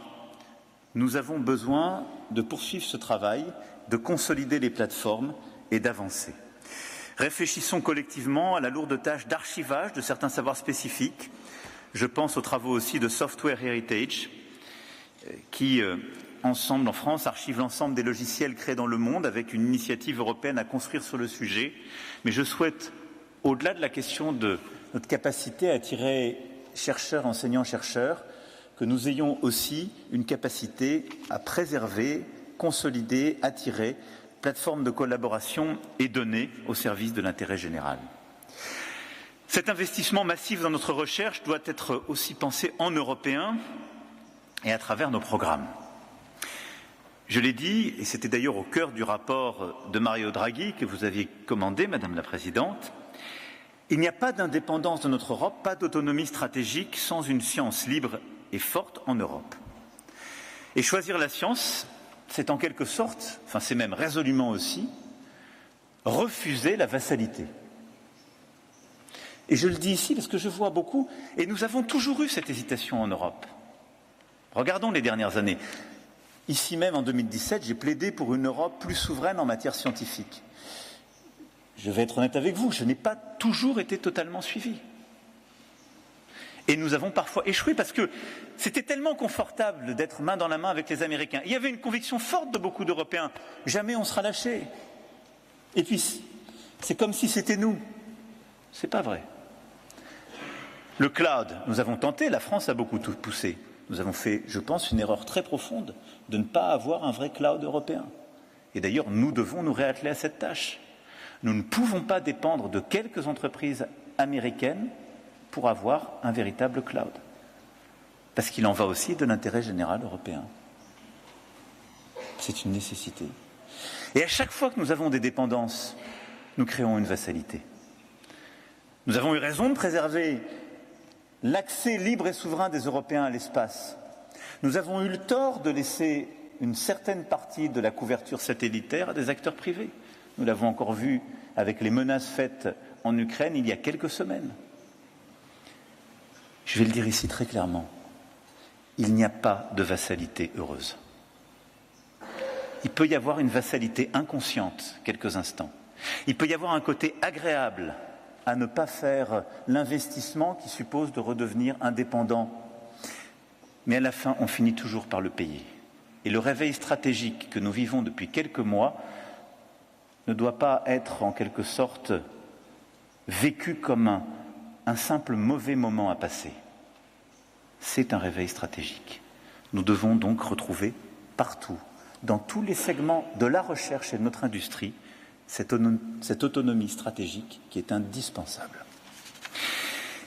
nous avons besoin de poursuivre ce travail, de consolider les plateformes et d'avancer. Réfléchissons collectivement à la lourde tâche d'archivage de certains savoirs spécifiques. Je pense aux travaux aussi de Software Heritage, qui, ensemble en France, archivent l'ensemble des logiciels créés dans le monde avec une initiative européenne à construire sur le sujet. Mais je souhaite, au-delà de la question de notre capacité à attirer chercheurs, enseignants-chercheurs, que nous ayons aussi une capacité à préserver, consolider, attirer plateformes de collaboration et données au service de l'intérêt général. Cet investissement massif dans notre recherche doit être aussi pensé en européen et à travers nos programmes. Je l'ai dit, et c'était d'ailleurs au cœur du rapport de Mario Draghi que vous aviez commandé, Madame la Présidente, il n'y a pas d'indépendance de notre Europe, pas d'autonomie stratégique sans une science libre et forte en Europe. Et choisir la science, c'est en quelque sorte, enfin c'est même résolument aussi, refuser la vassalité. Et je le dis ici parce que je vois beaucoup, et nous avons toujours eu cette hésitation en Europe. Regardons les dernières années. Ici même, en 2017, j'ai plaidé pour une Europe plus souveraine en matière scientifique. Je vais être honnête avec vous, je n'ai pas toujours été totalement suivi. Et nous avons parfois échoué parce que c'était tellement confortable d'être main dans la main avec les Américains. Il y avait une conviction forte de beaucoup d'Européens. Jamais on sera lâché. Et puis, c'est comme si c'était nous. C'est pas vrai. Le cloud, nous avons tenté, la France a beaucoup tout poussé. Nous avons fait, je pense, une erreur très profonde de ne pas avoir un vrai cloud européen. Et d'ailleurs, nous devons nous réatteler à cette tâche. Nous ne pouvons pas dépendre de quelques entreprises américaines pour avoir un véritable cloud. Parce qu'il en va aussi de l'intérêt général européen. C'est une nécessité. Et à chaque fois que nous avons des dépendances, nous créons une vassalité. Nous avons eu raison de préserver l'accès libre et souverain des Européens à l'espace. Nous avons eu le tort de laisser une certaine partie de la couverture satellitaire à des acteurs privés. Nous l'avons encore vu avec les menaces faites en Ukraine il y a quelques semaines. Je vais le dire ici très clairement, il n'y a pas de vassalité heureuse. Il peut y avoir une vassalité inconsciente quelques instants. Il peut y avoir un côté agréable à ne pas faire l'investissement qui suppose de redevenir indépendant. Mais à la fin, on finit toujours par le payer. Et le réveil stratégique que nous vivons depuis quelques mois ne doit pas être en quelque sorte vécu comme un simple mauvais moment à passer. C'est un réveil stratégique. Nous devons donc retrouver partout, dans tous les segments de la recherche et de notre industrie, cette autonomie stratégique qui est indispensable.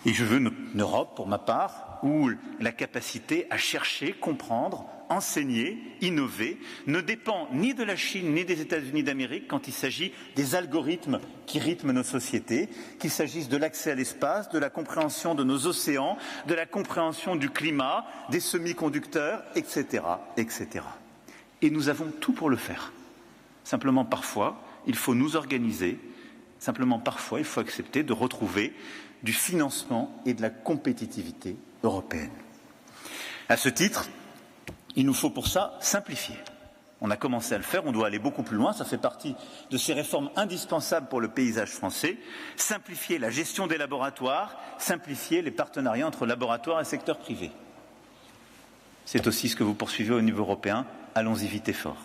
Et je veux une Europe, pour ma part, où la capacité à chercher, comprendre, enseigner, innover, ne dépend ni de la Chine ni des États-Unis d'Amérique quand il s'agit des algorithmes qui rythment nos sociétés, qu'il s'agisse de l'accès à l'espace, de la compréhension de nos océans, de la compréhension du climat, des semi-conducteurs, etc., etc. Et nous avons tout pour le faire. Simplement, parfois, il faut nous organiser. Simplement, parfois, il faut accepter de retrouver du financement et de la compétitivité européenne. À ce titre, il nous faut pour ça simplifier. On a commencé à le faire, on doit aller beaucoup plus loin, ça fait partie de ces réformes indispensables pour le paysage français. Simplifier la gestion des laboratoires, simplifier les partenariats entre laboratoires et secteur privé. C'est aussi ce que vous poursuivez au niveau européen, allons-y vite et fort.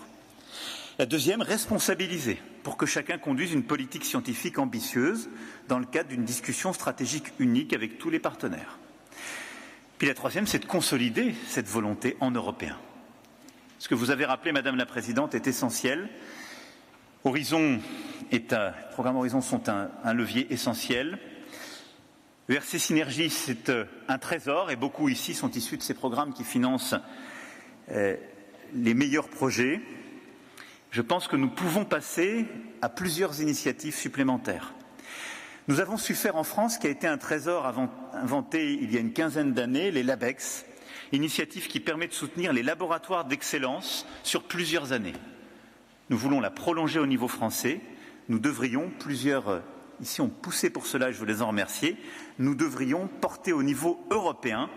La deuxième, responsabiliser, pour que chacun conduise une politique scientifique ambitieuse dans le cadre d'une discussion stratégique unique avec tous les partenaires. Puis la troisième, c'est de consolider cette volonté en européen. Ce que vous avez rappelé, Madame la Présidente, est essentiel. Le programme Horizon sont un levier essentiel. ERC Synergie, c'est un trésor et beaucoup ici sont issus de ces programmes qui financent les meilleurs projets. Je pense que nous pouvons passer à plusieurs initiatives supplémentaires. Nous avons su faire en France, qui a été un trésor inventé il y a une quinzaine d'années, les LabEx, initiative qui permet de soutenir les laboratoires d'excellence sur plusieurs années. Nous voulons la prolonger au niveau français. Nous devrions, plusieurs ici ont poussé pour cela, je veux les en remercier, nous devrions porter au niveau européen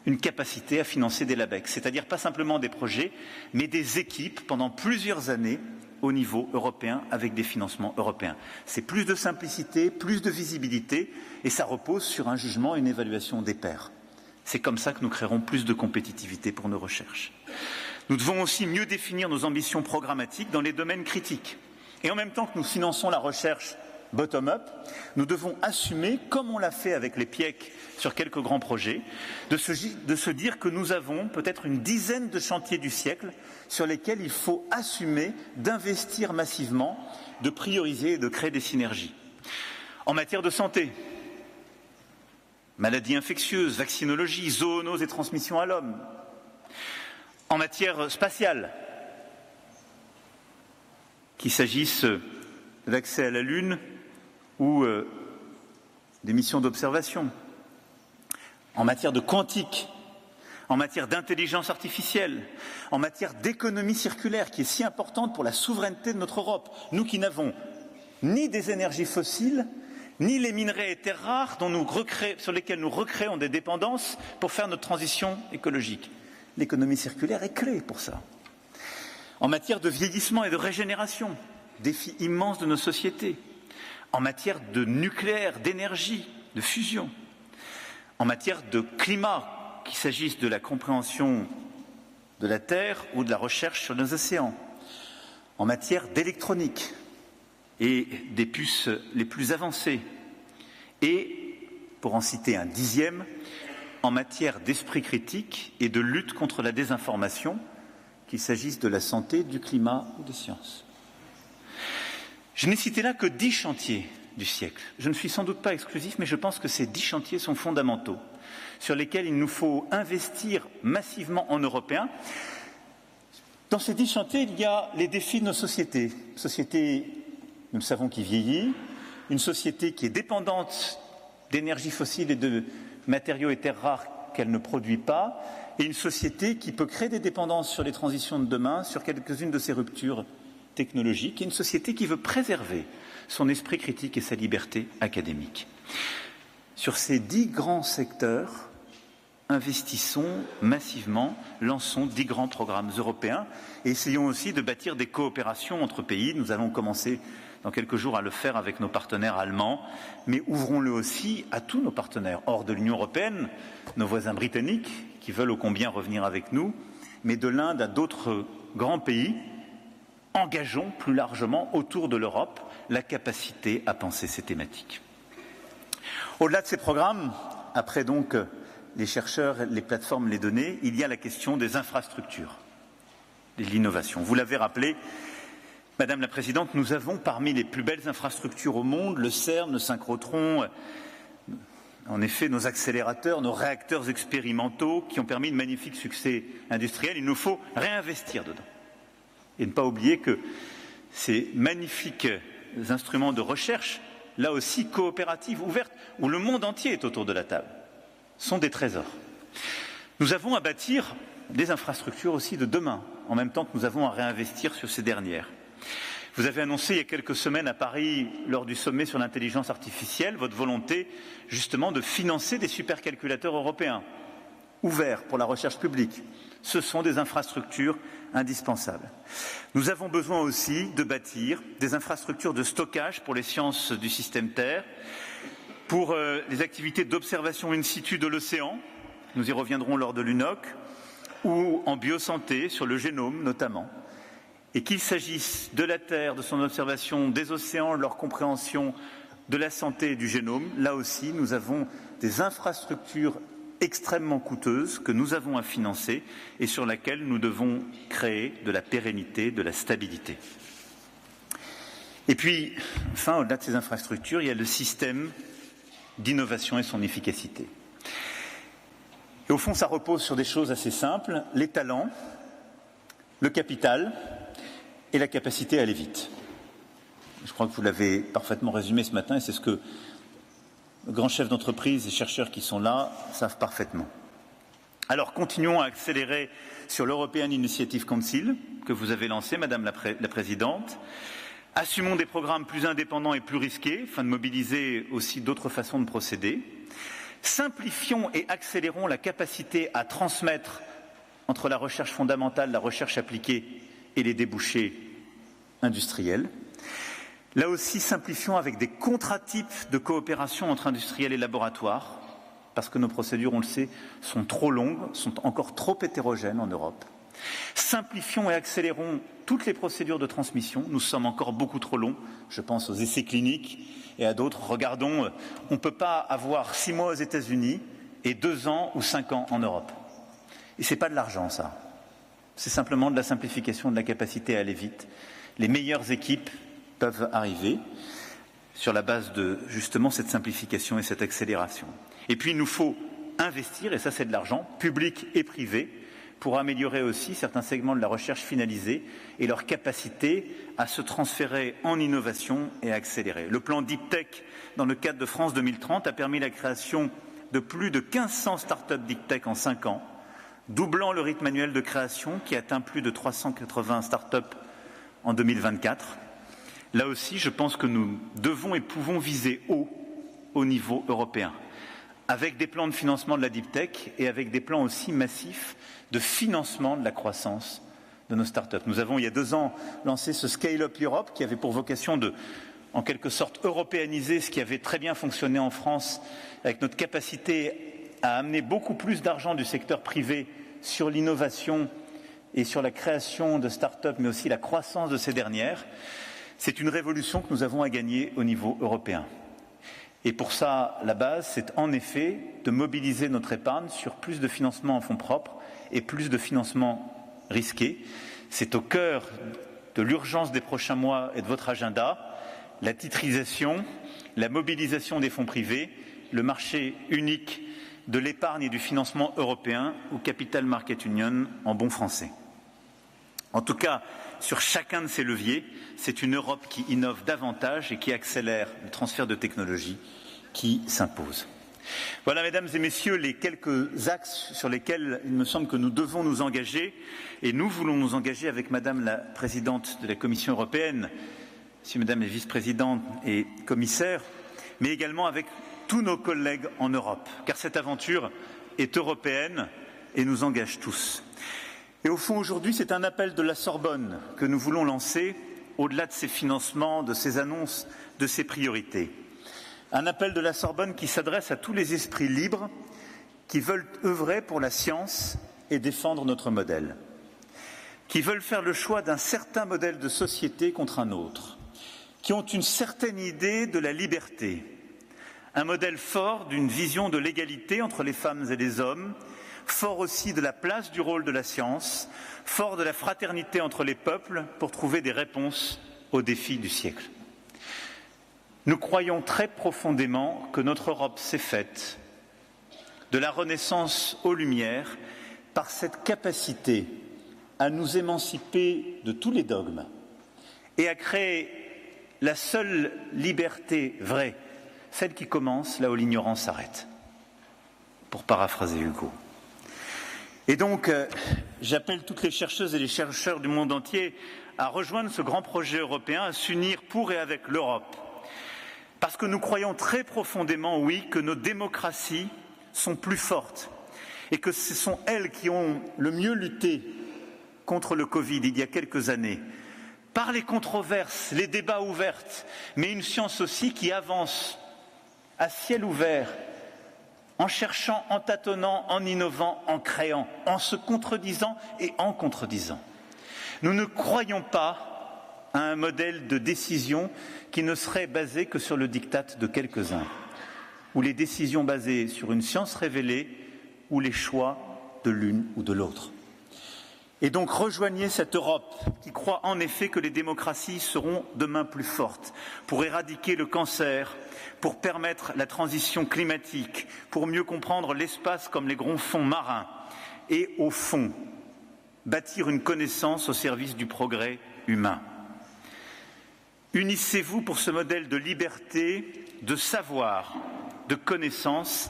une capacité à financer des LabEx, c'est-à-dire pas simplement des projets, mais des équipes pendant plusieurs années au niveau européen avec des financements européens. C'est plus de simplicité, plus de visibilité et ça repose sur un jugement et une évaluation des pairs. C'est comme ça que nous créerons plus de compétitivité pour nos recherches. Nous devons aussi mieux définir nos ambitions programmatiques dans les domaines critiques. Et en même temps que nous finançons la recherche bottom-up, nous devons assumer, comme on l'a fait avec les PIEC sur quelques grands projets, de se dire que nous avons peut-être une dizaine de chantiers du siècle sur lesquels il faut assumer d'investir massivement, de prioriser et de créer des synergies. En matière de santé, maladies infectieuses, vaccinologie, zoonoses et transmission à l'homme. En matière spatiale, qu'il s'agisse de l'accès à la Lune ou des missions d'observation, en matière de quantique, en matière d'intelligence artificielle, en matière d'économie circulaire qui est si importante pour la souveraineté de notre Europe. Nous qui n'avons ni des énergies fossiles, ni les minerais et terres rares sur lesquels nous recréons des dépendances pour faire notre transition écologique. L'économie circulaire est clé pour ça. En matière de vieillissement et de régénération, défi immense de nos sociétés. En matière de nucléaire, d'énergie, de fusion. En matière de climat, qu'il s'agisse de la compréhension de la Terre ou de la recherche sur nos océans. En matière d'électronique et des puces les plus avancées. Et, pour en citer un dixième, en matière d'esprit critique et de lutte contre la désinformation, qu'il s'agisse de la santé, du climat ou des sciences. Je n'ai cité là que 10 chantiers du siècle. Je ne suis sans doute pas exclusif, mais je pense que ces 10 chantiers sont fondamentaux, sur lesquels il nous faut investir massivement en Européens. Dans ces 10 chantiers, il y a les défis de nos sociétés. Société, nous le savons, qui vieillit, une société qui est dépendante d'énergie fossile et de matériaux et terres rares qu'elle ne produit pas, et une société qui peut créer des dépendances sur les transitions de demain, sur quelques-unes de ces ruptures technologiques, et une société qui veut préserver son esprit critique et sa liberté académique. Sur ces 10 grands secteurs, investissons massivement, lançons 10 grands programmes européens et essayons aussi de bâtir des coopérations entre pays. Nous allons commencer dans quelques jours à le faire avec nos partenaires allemands, mais ouvrons-le aussi à tous nos partenaires hors de l'Union européenne, nos voisins britanniques qui veulent ô combien revenir avec nous, mais de l'Inde à d'autres grands pays. Engageons plus largement autour de l'Europe la capacité à penser ces thématiques. Au-delà de ces programmes, après donc les chercheurs, les plateformes, les données, il y a la question des infrastructures, de l'innovation. Vous l'avez rappelé, Madame la Présidente, nous avons parmi les plus belles infrastructures au monde, le CERN, le synchrotron, en effet nos accélérateurs, nos réacteurs expérimentaux qui ont permis de magnifiques succès industriels. Il nous faut réinvestir dedans. Et ne pas oublier que ces magnifiques instruments de recherche, là aussi coopératives, ouvertes, où le monde entier est autour de la table, sont des trésors. Nous avons à bâtir des infrastructures aussi de demain, en même temps que nous avons à réinvestir sur ces dernières. Vous avez annoncé il y a quelques semaines à Paris, lors du sommet sur l'intelligence artificielle, votre volonté justement de financer des supercalculateurs européens, ouverts pour la recherche publique. Ce sont des infrastructures indispensables. Nous avons besoin aussi de bâtir des infrastructures de stockage pour les sciences du système Terre, pour les activités d'observation in situ de l'océan, nous y reviendrons lors de l'UNOC, ou en biosanté, sur le génome notamment. Et qu'il s'agisse de la Terre, de son observation, des océans, leur compréhension, de la santé et du génome, là aussi nous avons des infrastructures extrêmement coûteuses que nous avons à financer et sur laquelle nous devons créer de la pérennité, de la stabilité. Et puis, enfin, au-delà de ces infrastructures, il y a le système d'innovation et son efficacité. Et au fond, ça repose sur des choses assez simples, les talents, le capital et la capacité à aller vite. Je crois que vous l'avez parfaitement résumé ce matin et c'est ce que les grands chefs d'entreprise et chercheurs qui sont là savent parfaitement. Alors, continuons à accélérer sur l'European Initiative Council que vous avez lancé, Madame la Présidente. Assumons des programmes plus indépendants et plus risqués, afin de mobiliser aussi d'autres façons de procéder. Simplifions et accélérons la capacité à transmettre entre la recherche fondamentale, la recherche appliquée et les débouchés industrielle. Là aussi, simplifions avec des contratypes de coopération entre industriels et laboratoires, parce que nos procédures, on le sait, sont trop longues, sont encore trop hétérogènes en Europe. Simplifions et accélérons toutes les procédures de transmission. Nous sommes encore beaucoup trop longs. Je pense aux essais cliniques et à d'autres. Regardons, on ne peut pas avoir 6 mois aux États-Unis et 2 ans ou 5 ans en Europe. Et ce n'est pas de l'argent, ça. C'est simplement de la simplification, de la capacité à aller vite. Les meilleures équipes peuvent arriver sur la base de, justement, cette simplification et cette accélération. Et puis, il nous faut investir, et ça, c'est de l'argent, public et privé, pour améliorer aussi certains segments de la recherche finalisée et leur capacité à se transférer en innovation et à accélérer. Le plan Deep Tech, dans le cadre de France 2030, a permis la création de plus de 1500 startups Deep Tech en 5 ans, doublant le rythme annuel de création qui atteint plus de 380 startups en 2024. Là aussi, je pense que nous devons et pouvons viser haut au niveau européen, avec des plans de financement de la Deep Tech et avec des plans aussi massifs de financement de la croissance de nos startups. Nous avons, il y a 2 ans, lancé ce Scale Up Europe qui avait pour vocation de, en quelque sorte, européaniser ce qui avait très bien fonctionné en France avec notre capacité à amener beaucoup plus d'argent du secteur privé sur l'innovation et sur la création de start-up, mais aussi la croissance de ces dernières. C'est une révolution que nous avons à gagner au niveau européen. Et pour ça, la base, c'est en effet de mobiliser notre épargne sur plus de financement en fonds propres et plus de financement risqué. C'est au cœur de l'urgence des prochains mois et de votre agenda, la titrisation, la mobilisation des fonds privés, le marché unique de l'épargne et du financement européen, ou Capital Market Union en bon français. En tout cas, sur chacun de ces leviers, c'est une Europe qui innove davantage et qui accélère le transfert de technologies qui s'impose. Voilà, mesdames et messieurs, les quelques axes sur lesquels il me semble que nous devons nous engager, et nous voulons nous engager avec Madame la Présidente de la Commission européenne, si Madame les vice-présidentes et commissaires, mais également avec tous nos collègues en Europe, car cette aventure est européenne et nous engage tous. Et au fond, aujourd'hui, c'est un appel de la Sorbonne que nous voulons lancer, au-delà de ces financements, de ces annonces, de ces priorités. Un appel de la Sorbonne qui s'adresse à tous les esprits libres qui veulent œuvrer pour la science et défendre notre modèle, qui veulent faire le choix d'un certain modèle de société contre un autre, qui ont une certaine idée de la liberté, un modèle fort d'une vision de l'égalité entre les femmes et les hommes, fort aussi de la place du rôle de la science, fort de la fraternité entre les peuples pour trouver des réponses aux défis du siècle. Nous croyons très profondément que notre Europe s'est faite de la Renaissance aux Lumières par cette capacité à nous émanciper de tous les dogmes et à créer la seule liberté vraie, celle qui commence là où l'ignorance s'arrête, pour paraphraser Hugo. Et donc, j'appelle toutes les chercheuses et les chercheurs du monde entier à rejoindre ce grand projet européen, à s'unir pour et avec l'Europe. Parce que nous croyons très profondément, oui, que nos démocraties sont plus fortes et que ce sont elles qui ont le mieux lutté contre le Covid il y a quelques années, par les controverses, les débats ouverts, mais une science aussi qui avance à ciel ouvert, en cherchant, en tâtonnant, en innovant, en créant, en se contredisant et en contredisant. Nous ne croyons pas à un modèle de décision qui ne serait basé que sur le diktat de quelques-uns, ou les décisions basées sur une science révélée, ou les choix de l'une ou de l'autre. Et donc rejoignez cette Europe qui croit en effet que les démocraties seront demain plus fortes pour éradiquer le cancer, pour permettre la transition climatique, pour mieux comprendre l'espace comme les grands fonds marins et, au fond, bâtir une connaissance au service du progrès humain. Unissez-vous pour ce modèle de liberté, de savoir, de connaissance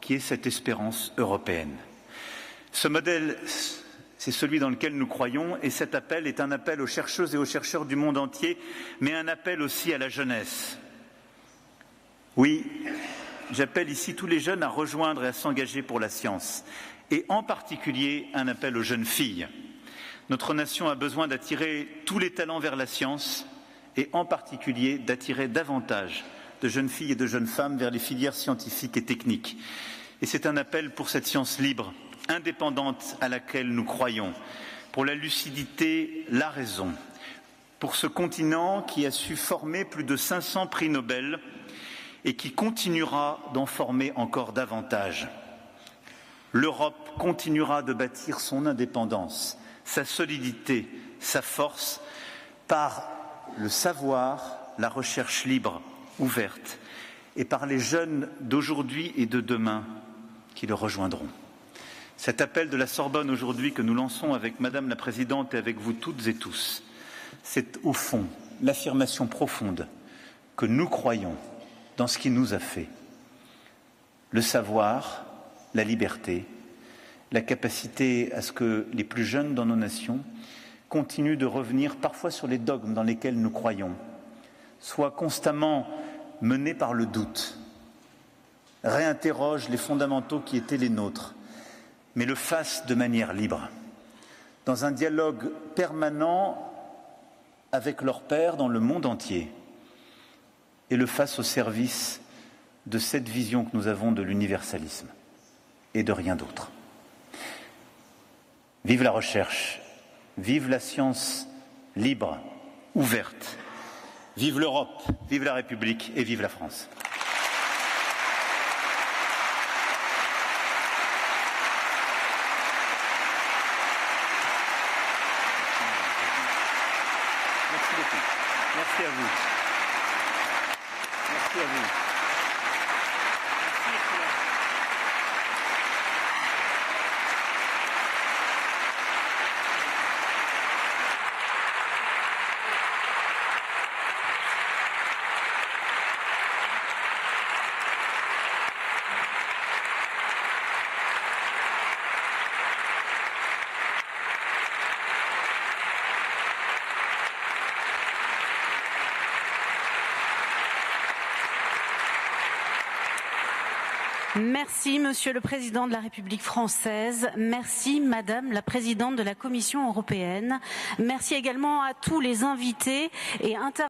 qui est cette espérance européenne. Ce modèle, c'est celui dans lequel nous croyons, et cet appel est un appel aux chercheuses et aux chercheurs du monde entier, mais un appel aussi à la jeunesse. Oui, j'appelle ici tous les jeunes à rejoindre et à s'engager pour la science, et en particulier un appel aux jeunes filles. Notre nation a besoin d'attirer tous les talents vers la science et en particulier d'attirer davantage de jeunes filles et de jeunes femmes vers les filières scientifiques et techniques. Et c'est un appel pour cette science libre, indépendante à laquelle nous croyons, pour la lucidité, la raison, pour ce continent qui a su former plus de 500 prix Nobel et qui continuera d'en former encore davantage. L'Europe continuera de bâtir son indépendance, sa solidité, sa force par le savoir, la recherche libre, ouverte, et par les jeunes d'aujourd'hui et de demain qui le rejoindront. Cet appel de la Sorbonne aujourd'hui que nous lançons avec Madame la Présidente et avec vous toutes et tous, c'est au fond l'affirmation profonde que nous croyons dans ce qui nous a fait. Le savoir, la liberté, la capacité à ce que les plus jeunes dans nos nations continuent de revenir parfois sur les dogmes dans lesquels nous croyons, soient constamment menés par le doute, réinterrogent les fondamentaux qui étaient les nôtres, mais le fassent de manière libre, dans un dialogue permanent avec leurs pairs dans le monde entier, et le fassent au service de cette vision que nous avons de l'universalisme et de rien d'autre. Vive la recherche, vive la science libre, ouverte, vive l'Europe, vive la République et vive la France. Merci beaucoup. Merci à vous. Merci à vous. Merci, Monsieur le Président de la République française. Merci, Madame la Présidente de la Commission européenne. Merci également à tous les invités et intervenants.